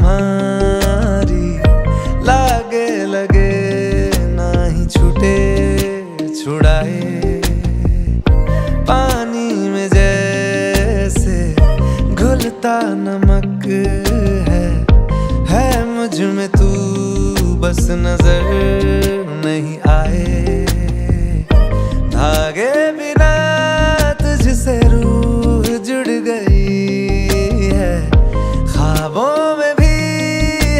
तुम्हारी लागे लगे ना ही छूटे छुड़ाए। पानी में जैसे घुलता नमक है मुझ में तू बस नजर नहीं आए। धागे बिना तुझसे रूह जुड़ गई है, ख्वाबों में भी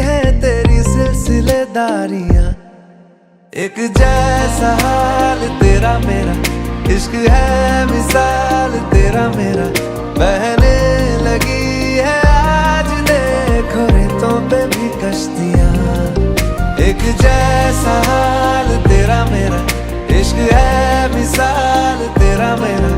है तेरी सिलसिलेदारियां। एक जैसा हाल तेरा मेरा, इश्क है मिसाल तेरा मेरा, बहने लगी है आज देखो रेतों पे भी कश्तियां। एक जैसा हाल तेरा मेरा, इश्क है मिसाल तेरा मेरा,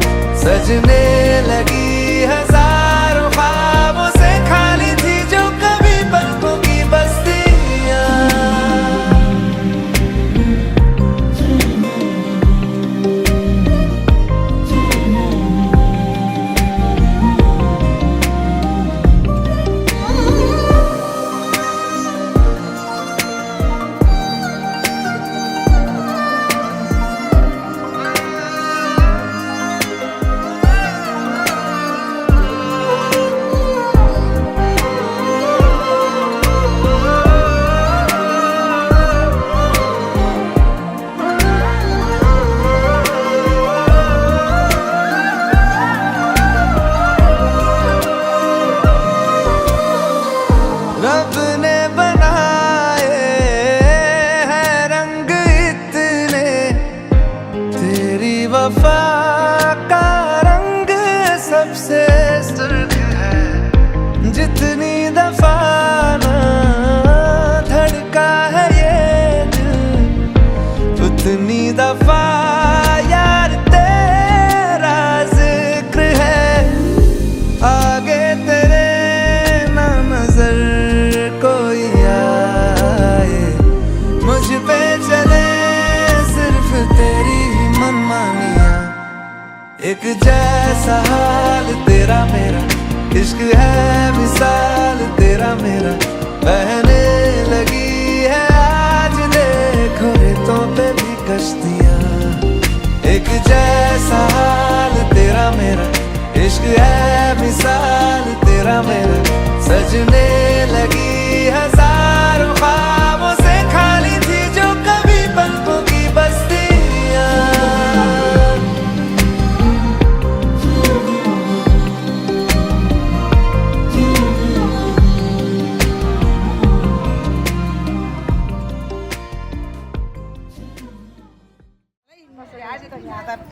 सजने लगी हजारों ख्वाबों से खाली थी जो कभी पलकों की बस्तियां। रब ने बनाए हैं रंग इतने, तेरी वफा का रंग सबसे सुर्ख है। जितनी दफा ना धड़का है ये दिल, उतनी दफा यार तेरा जिक्र है। आगे तेरे ना नजर कोई आए, मुझ पे चले सिर्फ तेरी मनमानियां। एक जैसा हाल तेरा मेरा, इश्क है मिसाल तेरा मेरा, बहने लगी है आज देखो रेतों पे भी कश्तियां। एक जैसा हाल तेरा मेरा, इश्क है मिसाल तेरा मेरा, सजने लगी हजारों ख्वाबों से खाली थी जो कभी पलकों की बस्तियां।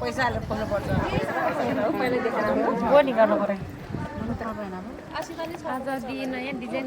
पैसा खोल्नु पर्छ पहिले देखेर हो नि गर्नु पर्यो। आज नयाँ डिजाइन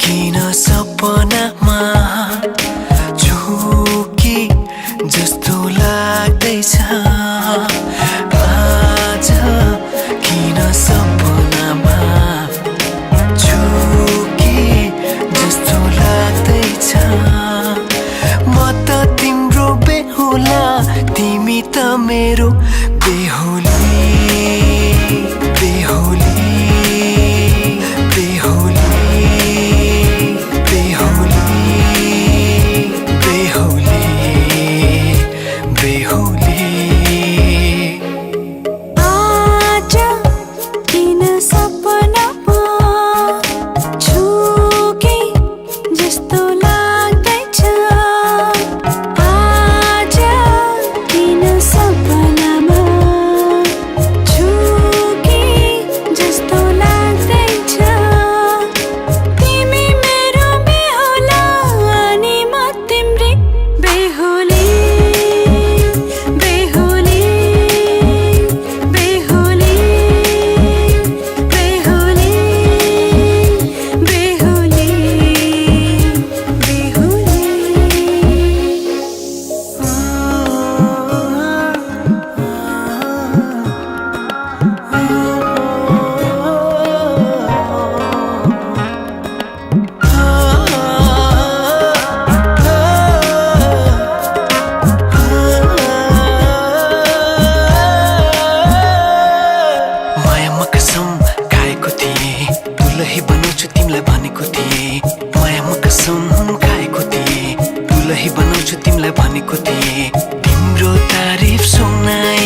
किन सपनामा झुकी जस्तो लाग्दैछ। आज किन सपनामा झुकी जस्तो लाग्दैछ। म त तिम्रो बेहुला, तिमी त मेरो बेहुली। बेहुली सपना दुलही बनाउँछु तिमीलाई भनेको थिएँ, मायामा कसम खाएको थिएँ। दुलही बनाउँछु तिमीलाई भनेको थिएँ, तिम्रो तारिफ सुनाई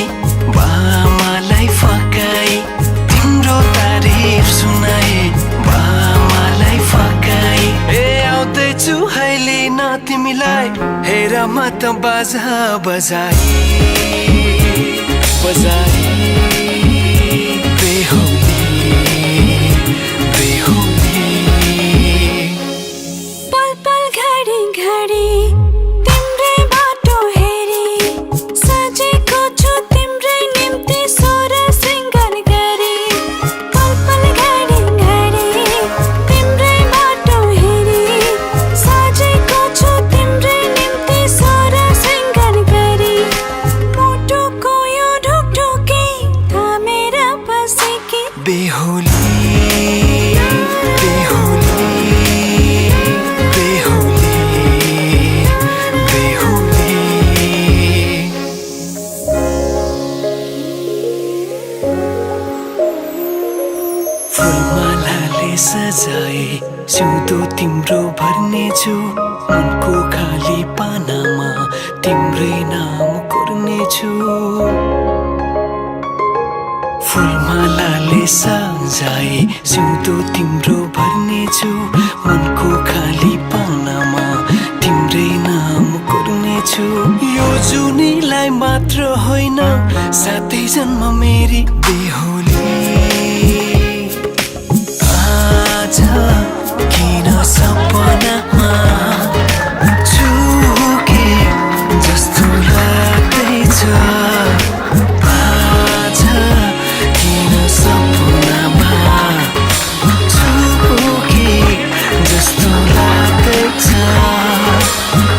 बामालाई फकाई। तिम्रो तारिफ सुनाई बामालाई फकाई। ए आउँदैछु अहिले न तिमीलाई हेर म त बाजा बजाई बजाई। बेहुली बेहुली पल पल घडी घडी तिम्रै बाटो हेरी सजेको छु तिम्रै निम्ति सोर सिंगार गरी। पल पल घडी घडी तिम्रै बाटो हेरी सजेको छु तिम्रै निम्ति सोर सिंगार गरी। मुटुको यो ढुकढुकी थामेर बसेकी बेहुली बेहुली बेहुली बेहुली। फुलमालाले सजाए सिउँदो तिम्रो भर्नेछु, मनको खाली पानामा तिम्रै नाम कोर्नेछु। फुलमालाले सजाए सिउँदो तिम्रो भर्नेछु, मनको खाली पानामा तिम्रै नाम कोर्नेछु। यो जुनीलाई मात्र होइन सातै जन्म मेरी बेहुली। आज किन सपनामा चुके जस्तो लाग्दैछ। आज किन सपनामा चुके जस्तो लाग्दैछ।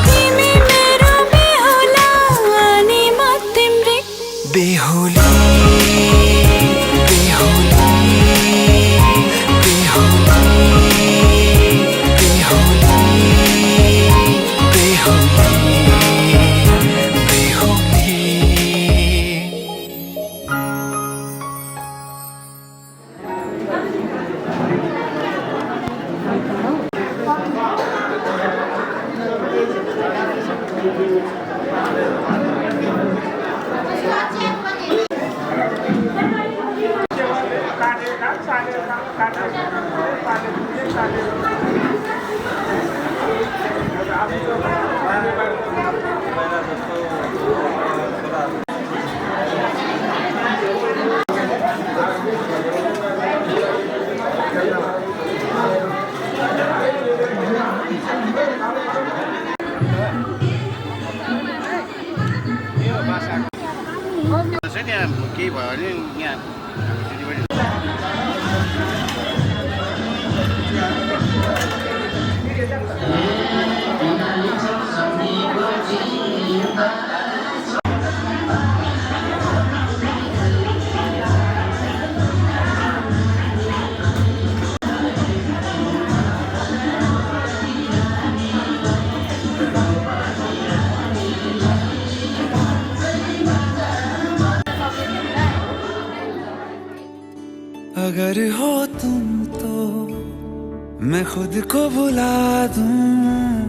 तिमी मेरो बेहुला अनि म तिम्रै बेहुली बेहुली बेहुली बेहुली बेहुली बेहुली। केही भयो भने यहाँ अगर हो तुम तो मैं खुद को भुला दूं,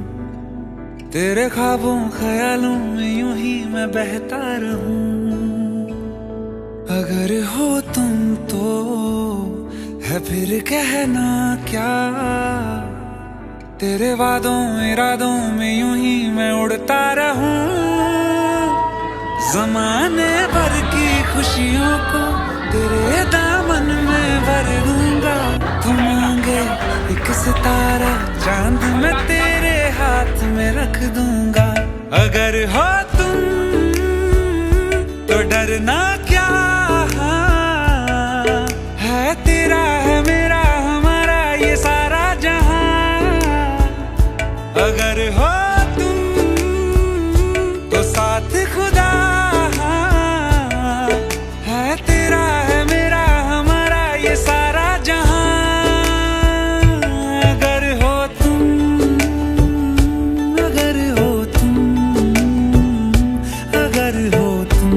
तेरे ख्वाबों ख्यालों में यूं ही मैं बहता रहूं। अगर हो तुम तो है फिर कहना क्या, तेरे वादों इरादों में यूं ही मैं उड़ता रहूं। जमाने भर की खुशियों को तेरे दामन में भर दूंगा। तू मांगे एक सितारा चांद मैं तेरे हाथ में रख दूंगा। अगर हो तुम तो डरना क्या है, तेरा है मेरा हमारा ये सारा जहां। अगर हो तुम तो साथ खुदा है, तेरा है मेरा हमारा ये सारा जहां। अगर हो तुम अगर हो तुम अगर हो तुम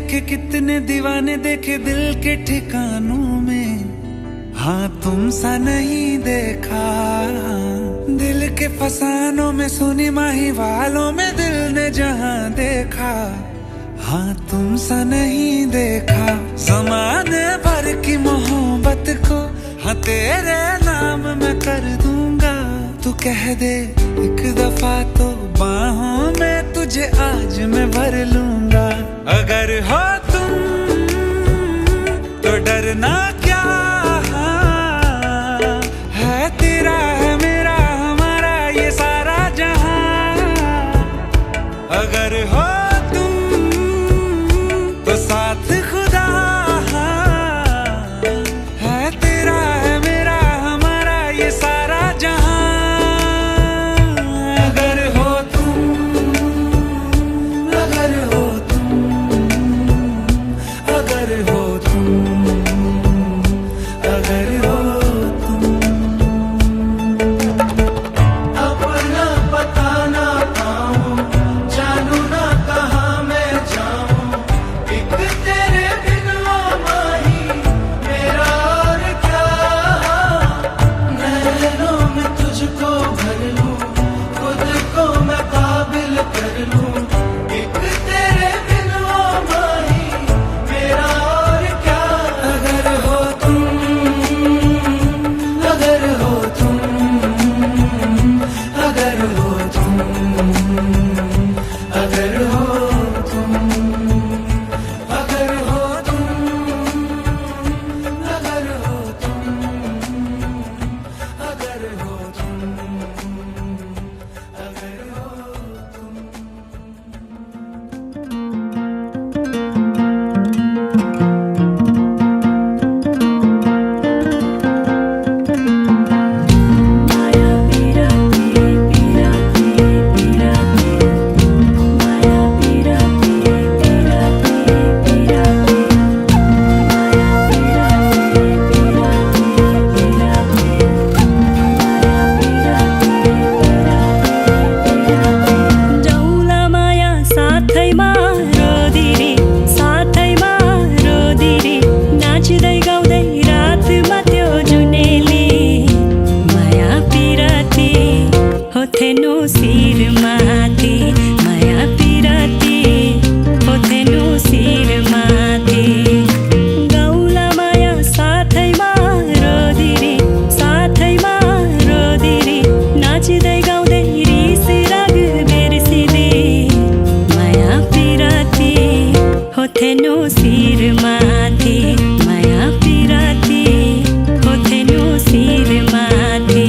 देखे कितने दीवाने देखे दिल के ठिकानों में, हाँ तुम सा नहीं देखा। दिल के फसानों में सुनी माही वालों में दिल ने जहां देखा, हाँ तुम सा नहीं देखा। ज़माने भर की मोहब्बत को हाँ तेरे नाम मैं कर दूंगा। तू कह दे एक दफा तो बाहों में तुझे आज मैं भर लूंगा। अगर हो तुम तो डरना क्या है, तेरा है मेरा हमारा ये सारा जहां। अगर हो तो साथ खुदा है, तेरा है मेरा हमारा ये सारा जहां। अगर हो तुम, अगर हो तुम, अगर हो तुम, अगर हो तुम। अपना पता ना पाऊं, जानू ना कहाँ मैं जाऊं, एक तेरे बिन वो माही मेरा और क्या। नैनों में तुझको भर लूं, खुद को मैं काबिल कर लूं, एक तेरे बिन वो माही मेरा और क्या। अगर हो तुम, अगर हो तुम, अगर हो तुम, अगर हो तुम, अगर हो तुम, अगर हो तुम, अगर हो तुम, अगर हो तुम। माया पिराती पिराती पिराती, माया पिराती पिराती पिराती, माया पिराती पिराती पिराती, माया पिराती पिराती पिराती। जाउँला माया साथैमा रोदिरी, साथैमा रोदिरी, नाच्दै गाउँदै रातमा त्यो जुनेली। माया पिराती होथेनु शिरमाथि, माया पिराती होथेनु शिरमाथि। गाउँला माया साथैमा रोदिरी, साथैमा रोदिरी, नाच्दै गाउँदै रिस राग बिर्सिदी। माया पिराती होथेनु शिरमाथि, माया पिराती होथेनु शिरमाथि।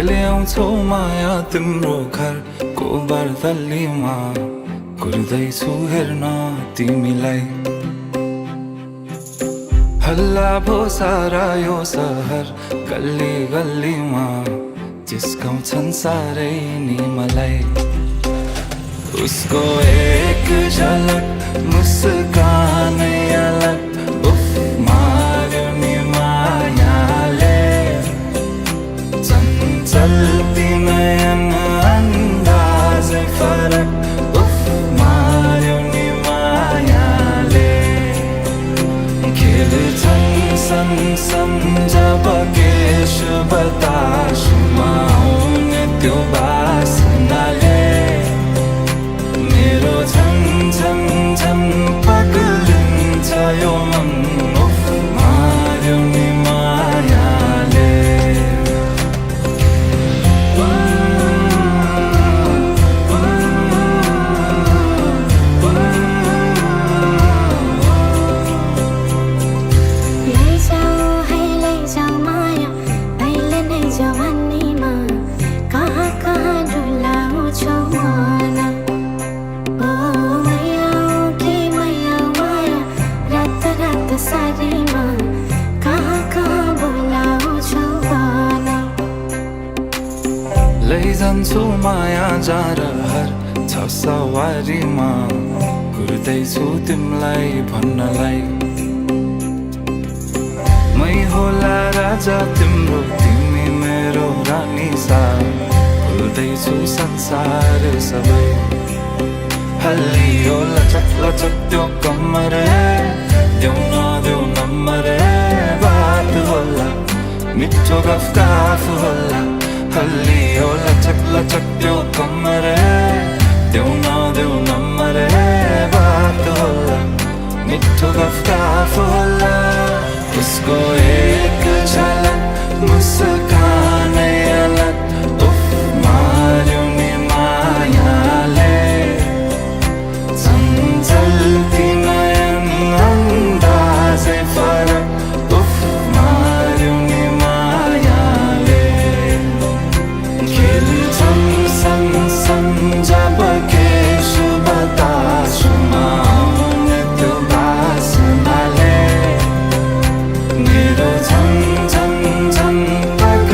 खेले आउँछौ माया तिम्रो घरको बर्दलीमा कुर्दैछु हेर्न तिमीलाई हल्ला भो सारा यो सहर गल्ली गल्लीमा जिस्काउँछन् सारै नि मलाई उसको एक झलक मुस्कानै अलग उफ मार्यो नि मायाले चञ्चल्ती नयन अन्दाजै फरक उफ मार्यो नि मायाले खेल्छन् सन जब केश बतासुमा आउने त्यो बासनाले मेरो झन् झन् झन् पगलिन्छ यो मन उफ मार्यो नि मायाले लैजाऊ है लैजाऊ माया अहिले नै जवानीमा कहाँ कहाँ डुलाउँछौ मन ओ मैयाऊ कि मैयाऊ माया रात रात सारीमा कहाँ कहाँ बोलाउँछौ भन लैजान्छु माया जारहर छ सवारीमा कुर्दैछु तिमीलाई भन्नलाई मै होला राजा तिम्रो तिमी मेरो रानी सा भुल्दैछु संसार सबै हल्लियो लचक लचक त्यो कम्मर देऊ नदेऊ नम्बर बात होला मिठो गफ होला हल्लियो लचक लचक त्यो कम्मर देऊ नदेऊ नम्बर बात होला मिठो गफ होला उसको एक झलक मुस्कानै अलग उफ मार्यो नि मायाले चञ्चल्ती नयन अन्दाजै फरक उफ मार्यो नि मायाले खेल्छन् सन जब केश बतासुमा आउने त्यो बासनाले मेरो झन् झन् झन् पग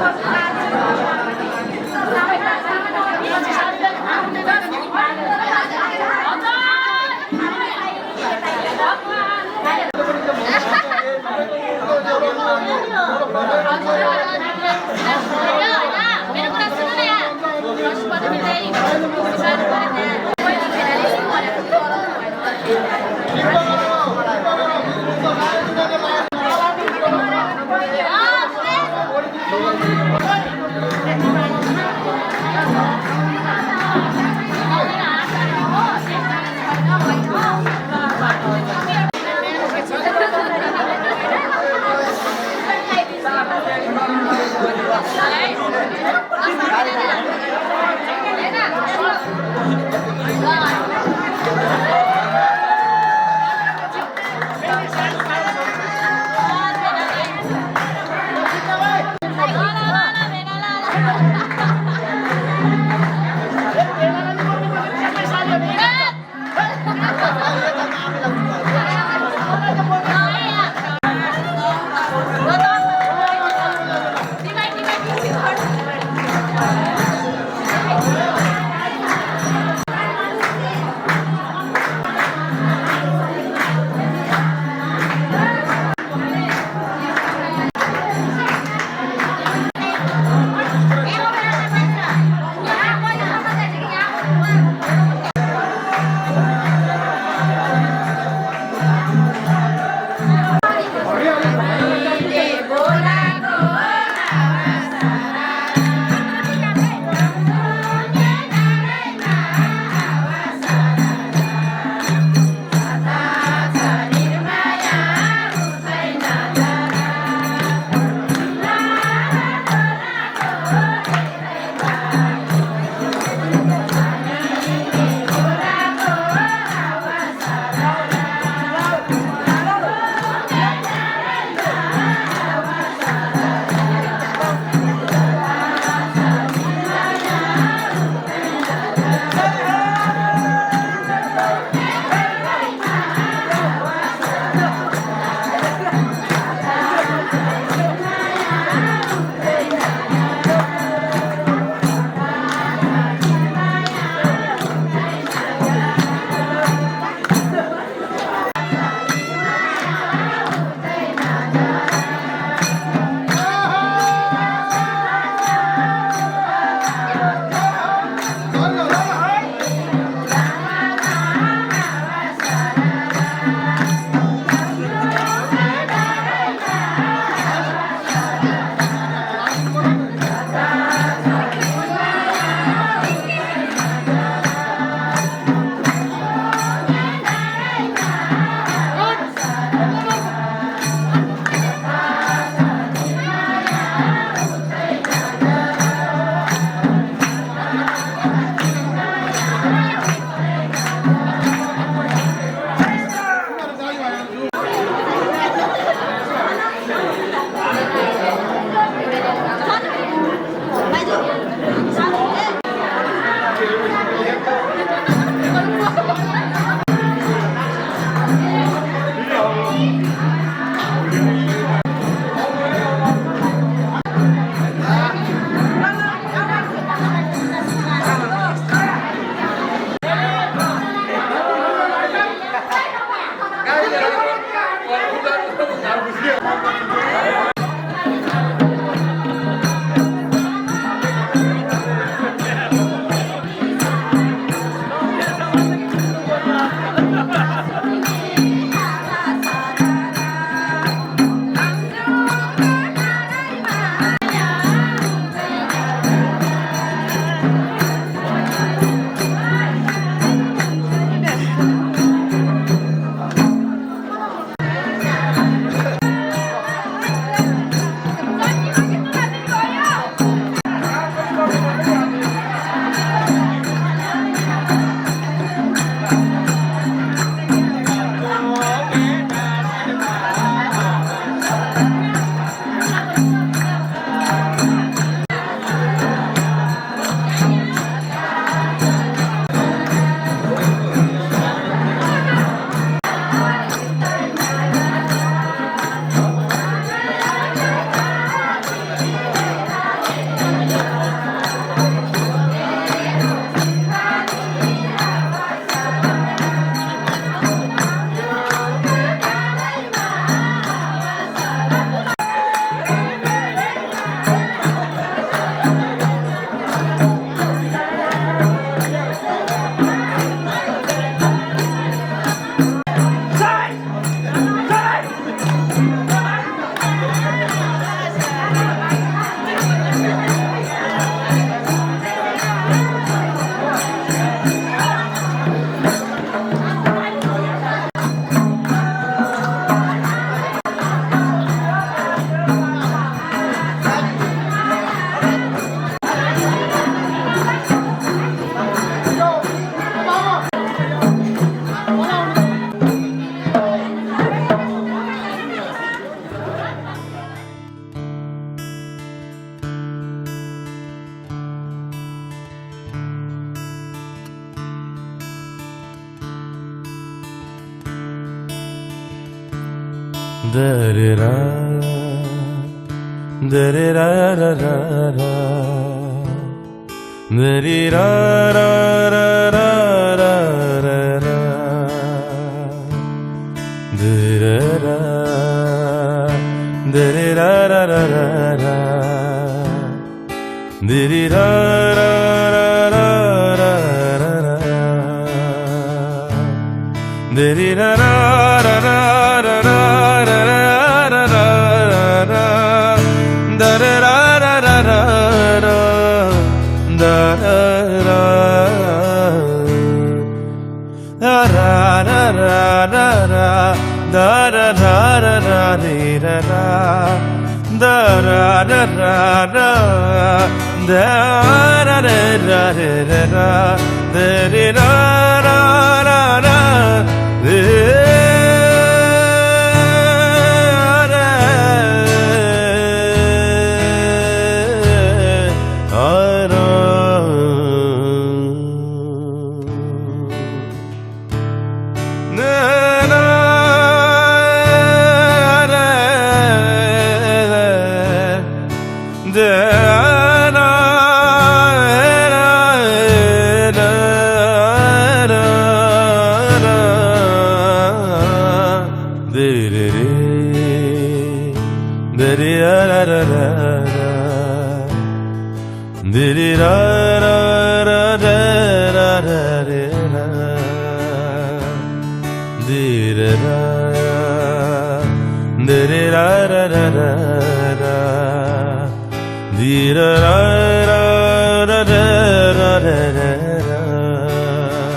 Di ba? Da-da-da, da-da-da-da-da-da, da-da-da-da-da-da-da, da-da-da, da-da-da-da-da-da,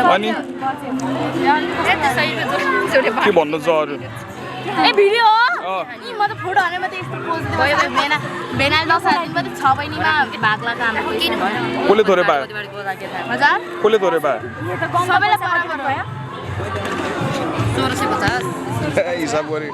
अनि के भन्नु छ अरू ए भिडियो हो नि म त फोटो हाने म त यस्तो पोज भयो बेनाल दसहरा दिन मात्रै 6 बहिनीमा भाग लाग्न हाम्रो किन भयो कोले थोरे पायो हजार कोले थोरे पायो सबैलाई बराबर भयो 1650 हिसाब गरे